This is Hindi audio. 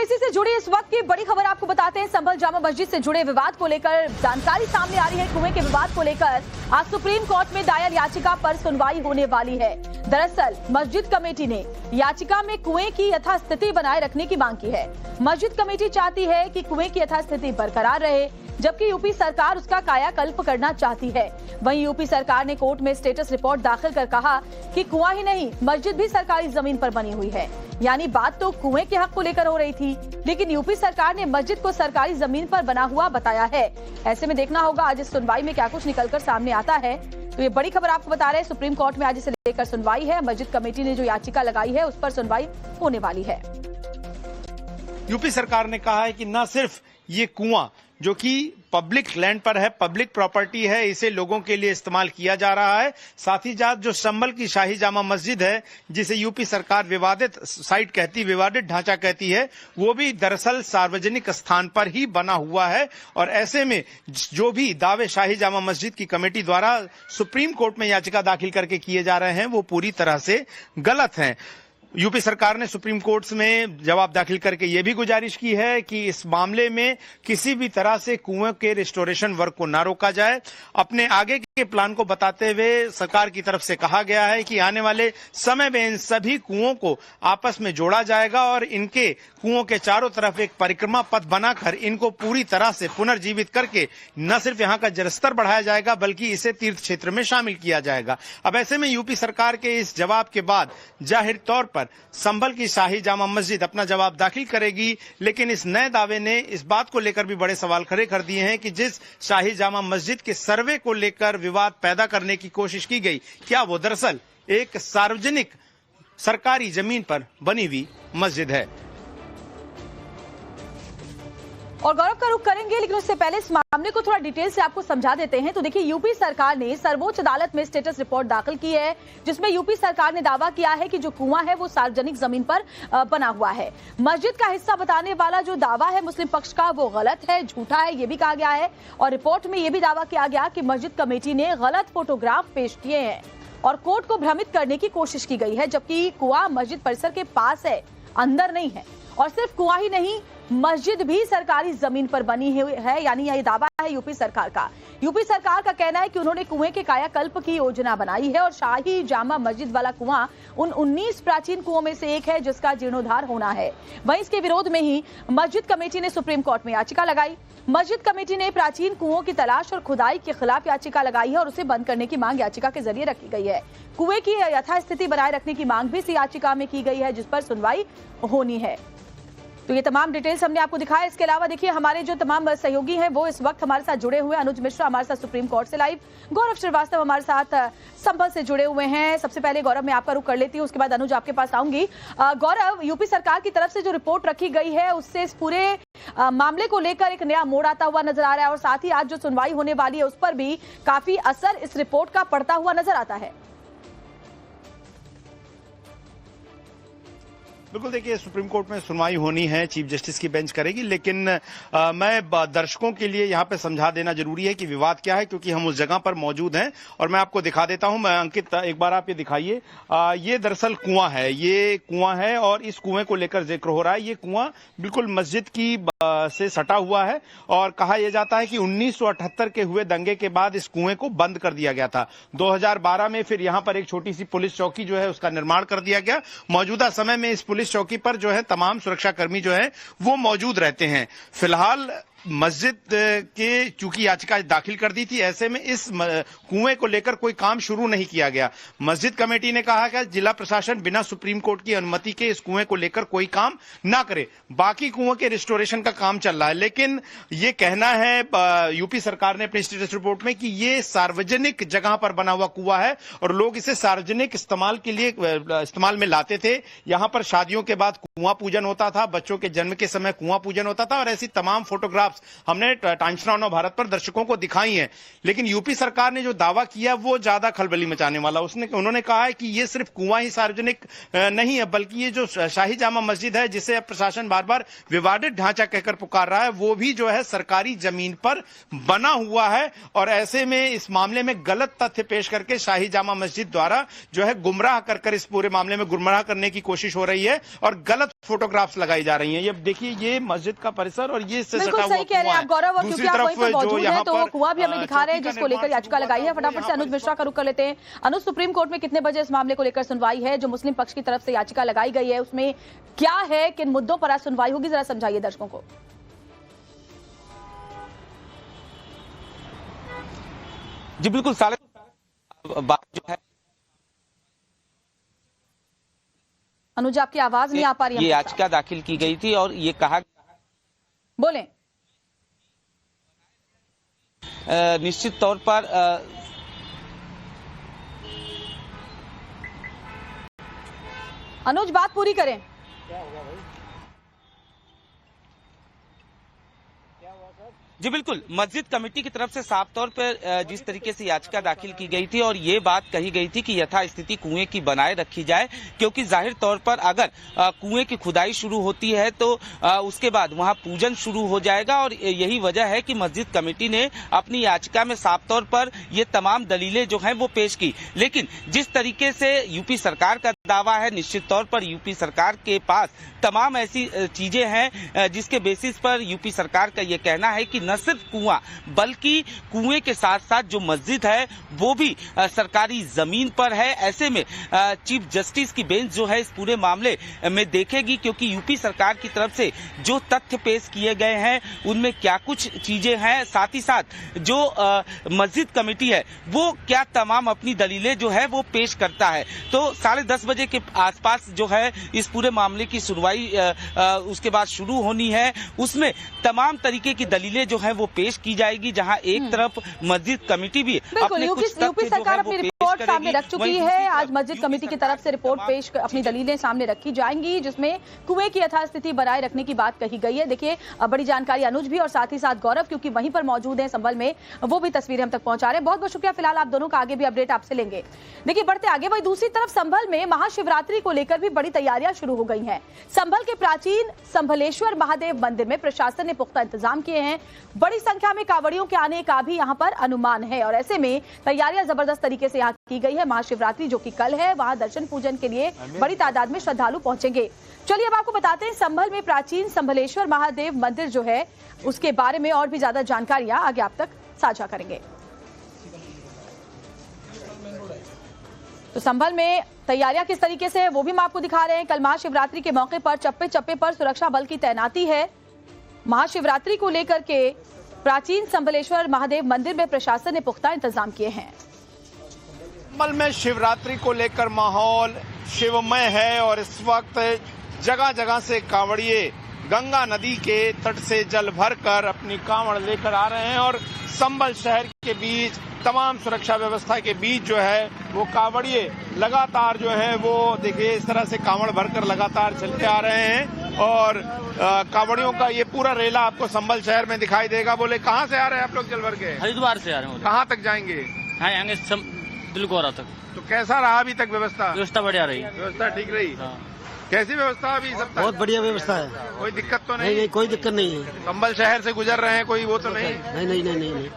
इसी से जुड़ी इस वक्त की बड़ी खबर आपको बताते हैं। संभल जामा मस्जिद से जुड़े विवाद को लेकर जानकारी सामने आ रही है। कुएं के विवाद को लेकर आज सुप्रीम कोर्ट में दायर याचिका पर सुनवाई होने वाली है। दरअसल मस्जिद कमेटी ने याचिका में कुएं की यथास्थिति बनाए रखने की मांग की है। मस्जिद कमेटी चाहती है कि कुएं की यथास्थिति बरकरार रहे, जबकि यूपी सरकार उसका कायाकल्प करना चाहती है। वहीं यूपी सरकार ने कोर्ट में स्टेटस रिपोर्ट दाखिल कर कहा कि कुआं ही नहीं, मस्जिद भी सरकारी जमीन पर बनी हुई है। यानी बात तो कुएं के हक को लेकर हो रही थी, लेकिन यूपी सरकार ने मस्जिद को सरकारी जमीन पर बना हुआ बताया है। ऐसे में देखना होगा आज इस सुनवाई में क्या कुछ निकलकर सामने आता है। तो ये बड़ी खबर आपको बता रहे हैं, सुप्रीम कोर्ट में आज इसे लेकर सुनवाई है। मस्जिद कमेटी ने जो याचिका लगाई है उस पर सुनवाई होने वाली है। यूपी सरकार ने कहा है कि न सिर्फ ये कुआं जो कि पब्लिक लैंड पर है, पब्लिक प्रॉपर्टी है, इसे लोगों के लिए इस्तेमाल किया जा रहा है, साथ ही साथ जो संभल की शाही जामा मस्जिद है जिसे यूपी सरकार विवादित साइट कहती, विवादित ढांचा कहती है, वो भी दरअसल सार्वजनिक स्थान पर ही बना हुआ है। और ऐसे में जो भी दावे शाही जामा मस्जिद की कमेटी द्वारा सुप्रीम कोर्ट में याचिका दाखिल करके किए जा रहे हैं वो पूरी तरह से गलत हैं। यूपी सरकार ने सुप्रीम कोर्ट में जवाब दाखिल करके ये भी गुजारिश की है कि इस मामले में किसी भी तरह से कुएं के रिस्टोरेशन वर्क को ना रोका जाए। अपने आगे के प्लान को बताते हुए सरकार की तरफ से कहा गया है कि आने वाले समय में इन सभी कुओं को आपस में जोड़ा जाएगा और इनके कुओं के चारों तरफ एक परिक्रमा पथ बनाकर इनको पूरी तरह से पुनर्जीवित करके न सिर्फ यहाँ का जलस्तर बढ़ाया जाएगा बल्कि इसे तीर्थ क्षेत्र में शामिल किया जाएगा। अब ऐसे में यूपी सरकार के इस जवाब के बाद जाहिर तौर पर संभल की शाही जामा मस्जिद अपना जवाब दाखिल करेगी, लेकिन इस नए दावे ने इस बात को लेकर भी बड़े सवाल खड़े कर दिए हैं कि जिस शाही जामा मस्जिद के सर्वे को लेकर विवाद पैदा करने की कोशिश की गई, क्या वो दरअसल एक सार्वजनिक सरकारी जमीन पर बनी हुई मस्जिद है। और गौरव का रुख करेंगे, लेकिन उससे पहले इस मामले को थोड़ा डिटेल से आपको समझा देते हैं। तो देखिए, यूपी सरकार ने सर्वोच्च अदालत में स्टेटस रिपोर्ट दाखिल की है जिसमें यूपी सरकार ने दावा किया है कि जो कुआं है वो सार्वजनिक जमीन पर बना हुआ है। मस्जिद का हिस्सा बताने वाला जो दावा है मुस्लिम पक्ष का वो गलत है, झूठा है, ये भी कहा गया है। और रिपोर्ट में ये भी दावा किया गया कि मस्जिद कमेटी ने गलत फोटोग्राफ पेश किए हैं और कोर्ट को भ्रमित करने की कोशिश की गई है, जबकि कुआं मस्जिद परिसर के पास है, अंदर नहीं है। और सिर्फ कुआं ही नहीं, मस्जिद भी सरकारी जमीन पर बनी हुई है। यानी यह दावा है यूपी सरकार का। यूपी सरकार का कहना है कि उन्होंने कुएं के कायाकल्प की योजना बनाई है और शाही जामा मस्जिद वाला कुआं उन 19 प्राचीन कुओं में से एक है जिसका जीर्णोद्धार होना है। वहीं इसके विरोध में ही मस्जिद कमेटी ने सुप्रीम कोर्ट में याचिका लगाई। मस्जिद कमेटी ने प्राचीन कुओं की तलाश और खुदाई के खिलाफ याचिका लगाई है और उसे बंद करने की मांग याचिका के जरिए रखी गई है। कुएं की यथास्थिति बनाए रखने की मांग भी इस याचिका में की गई है जिस पर सुनवाई होनी है। तो ये तमाम डिटेल्स हमने आपको दिखाया। इसके अलावा देखिए, हमारे जो तमाम सहयोगी हैं वो इस वक्त हमारे साथ जुड़े हुए हैं। अनुज मिश्रा हमारे साथ सुप्रीम कोर्ट से लाइव, गौरव श्रीवास्तव हमारे साथ संभल से जुड़े हुए हैं। सबसे पहले गौरव, मैं आपका रुख कर लेती हूँ, उसके बाद अनुज आपके पास आऊंगी। गौरव, यूपी सरकार की तरफ से जो रिपोर्ट रखी गई है उससे इस पूरे मामले को लेकर एक नया मोड़ आता हुआ नजर आ रहा है और साथ ही आज जो सुनवाई होने वाली है उस पर भी काफी असर इस रिपोर्ट का पड़ता हुआ नजर आता है। बिल्कुल, देखिए, सुप्रीम कोर्ट में सुनवाई होनी है, चीफ जस्टिस की बेंच करेगी, लेकिन मैं दर्शकों के लिए यहाँ पे समझा देना जरूरी है कि विवाद क्या है, क्योंकि हम उस जगह पर मौजूद हैं और मैं आपको दिखा देता हूँ। मैं अंकित, एक बार आप ये दिखाइए, ये दरअसल कुआं है, ये कुआं है और इस कुएं को लेकर जिक्र हो रहा है। ये कुआं बिल्कुल मस्जिद की से सटा हुआ है और कहा यह जाता है कि 1978 के हुए दंगे के बाद इस कुएं को बंद कर दिया गया था। 2012 में फिर यहाँ पर एक छोटी सी पुलिस चौकी जो है उसका निर्माण कर दिया गया। मौजूदा समय में इस पुलिस चौकी पर जो है तमाम सुरक्षा कर्मी जो है वो मौजूद रहते हैं। फिलहाल मस्जिद के चूंकि याचिका दाखिल कर दी थी, ऐसे में इस कुएं को लेकर कोई काम शुरू नहीं किया गया। मस्जिद कमेटी ने कहा कि जिला प्रशासन बिना सुप्रीम कोर्ट की अनुमति के इस कुएं को लेकर कोई काम ना करे, बाकी कुओं के रिस्टोरेशन का काम चल रहा है। लेकिन ये कहना है यूपी सरकार ने अपनी स्टेटस रिपोर्ट में कि ये सार्वजनिक जगह पर बना हुआ कुआं है और लोग इसे सार्वजनिक इस्तेमाल के लिए इस्तेमाल में लाते थे। यहाँ पर शादियों के बाद कुआं पूजन होता था, बच्चों के जन्म के समय कुआं पूजन होता था और ऐसी तमाम फोटोग्राफ फोटोग्राफ्स हमने टाइम्स नाउ नव भारत पर दर्शकों को दिखाई हैं। लेकिन यूपी सरकार ने जो दावा किया वो ज्यादा खलबली मचाने वाला। उन्होंने कहा है कि ये सिर्फ कुआं ही सार्वजनिक नहीं है, बल्कि ये जो शाही जामा मस्जिद है, जिसे अब प्रशासन बार बार विवादित ढांचा कहकर पुकार रहा है, वो भी जो है सरकारी जमीन पर बना हुआ है। और ऐसे में इस मामले में गलत तथ्य पेश करके शाही जामा मस्जिद द्वारा जो है गुमराह कर इस पूरे मामले में गुमराह करने की कोशिश हो रही है और गलत फोटोग्राफ्स लगाई जा रही हैं। ये देखिए, ये मस्जिद का परिसर और ये इससे सटा हुआ सही कह रहे हैं आप गौरव, और क्योंकि आप वहीं पर मौजूद हैं तो वो कुआं भी हमें दिखा रहे हैं जिसको लेकर याचिका लगाई है। फटाफट से अनुज मिश्रा का रुख कर लेते हैं। अनुज, सुप्रीम कोर्ट में कितने बजे इस मामले को लेकर सुनवाई है? जो मुस्लिम पक्ष की तरफ से याचिका लगाई गई है उसमें क्या है, किन मुद्दों पर आज सुनवाई होगी, जरा समझाइए दर्शकों को। जी बिल्कुल, बात जो है अनुज, आपकी आवाज नहीं आ पा रही है। ये याचिका दाखिल की गई थी और ये कहा, बोलें। निश्चित तौर पर अनुज, बात पूरी करें। जी बिल्कुल, मस्जिद कमेटी की तरफ से साफ तौर पर जिस तरीके से याचिका दाखिल की गई थी और ये बात कही गई थी कि यथास्थिति कुएं की बनाए रखी जाए, क्योंकि जाहिर तौर पर अगर कुएं की खुदाई शुरू होती है तो उसके बाद वहां पूजन शुरू हो जाएगा। और यही वजह है कि मस्जिद कमेटी ने अपनी याचिका में साफ तौर पर ये तमाम दलीलें जो हैं वो पेश की। लेकिन जिस तरीके से यूपी सरकार का दावा है, निश्चित तौर पर यूपी सरकार के पास तमाम ऐसी चीजें हैं जिसके बेसिस पर यूपी सरकार का ये कहना है कि न सिर्फ कुआं बल्कि कुएं के साथ साथ जो मस्जिद है वो भी सरकारी जमीन पर है। ऐसे में चीफ जस्टिस की बेंच जो है इस पूरे मामले में देखेगी, क्योंकि यूपी सरकार की तरफ से जो तथ्य पेश किए गए हैं उनमें क्या कुछ चीजें हैं, साथ ही साथ जो मस्जिद कमेटी है वो क्या तमाम अपनी दलीलें जो है वो पेश करता है। तो 10:30 बजे के आसपास जो है इस पूरे मामले की सुनवाई उसके बाद शुरू होनी है। उसमें तमाम तरीके की दलीलें जो है वो पेश की जाएगी, जहां एक तरफ मस्जिद कमेटी भी अपने कुछ यूपी सरकार अपनी रिपोर्ट सामने रख चुकी है। आज मस्जिद कमेटी की तरफ से रिपोर्ट पेश, अपनी दलीलें सामने रखी जाएंगी, जिसमें कुएं की यथास्थिति बनाए रखने की बात कही गई है। देखिए, बड़ी जानकारी अनुज भी और साथ ही साथ गौरव, क्योंकि वहीं पर मौजूद है संभल में, वो भी तस्वीरें हम तक पहुंचा रहे हैं। बहुत बहुत शुक्रिया। फिलहाल आप दोनों का आगे भी अपडेट आपसे लेंगे। देखिए, बढ़ते आगे, वही दूसरी तरफ संभल में महाशिवरात्रि को लेकर भी बड़ी तैयारियां शुरू हो गई हैं। संभल के प्राचीन संभलेश्वर महादेव मंदिर में प्रशासन ने पुख्ता इंतजाम किए हैं। बड़ी संख्या में कांवड़ियों के आने का भी यहां पर अनुमान है और ऐसे में तैयारियां जबरदस्त तरीके से यहां की गई है। महाशिवरात्रि जो कि कल है, वहां दर्शन पूजन के लिए बड़ी तादाद में श्रद्धालु पहुंचेंगे। चलिए अब आपको बताते हैं संभल में प्राचीन संभलेश्वर महादेव मंदिर जो है उसके बारे में और भी ज्यादा जानकारियां आगे आप तक साझा करेंगे। तो संभल में तैयारियां किस तरीके से है वो भी हम आपको दिखा रहे हैं। कल महाशिवरात्रि के मौके पर चप्पे चप्पे पर सुरक्षा बल की तैनाती है। महाशिवरात्रि को लेकर के प्राचीन संभलेश्वर महादेव मंदिर में प्रशासन ने पुख्ता इंतजाम किए हैं। संभल में शिवरात्रि को लेकर माहौल शिवमय है और इस वक्त जगह जगह से कांवड़िए गंगा नदी के तट से जल भरकर अपनी कांवड़ लेकर आ रहे हैं और संभल शहर के बीच तमाम सुरक्षा व्यवस्था के बीच जो है वो कांवड़िए लगातार जो है वो देखिए इस तरह से कांवड़ भरकर लगातार चलते आ रहे हैं और कांवड़ियों का ये पूरा रेला आपको संभल शहर में दिखाई देगा। बोले, कहाँ से आ रहे हैं आप लोग? जल भर के हरिद्वार से आ रहे हैं। कहाँ तक जाएंगे? हाँ, आएंगे दिलगोरा तक। तो कैसा रहा अभी तक व्यवस्था? व्यवस्था बढ़िया रही। व्यवस्था ठीक रही? हाँ। कैसी व्यवस्था अभी सब तक? बहुत बढ़िया व्यवस्था है, कोई दिक्कत तो नहीं, कोई दिक्कत नहीं है। संभल शहर से गुजर रहे हैं, कोई वो तो नहीं? नहीं।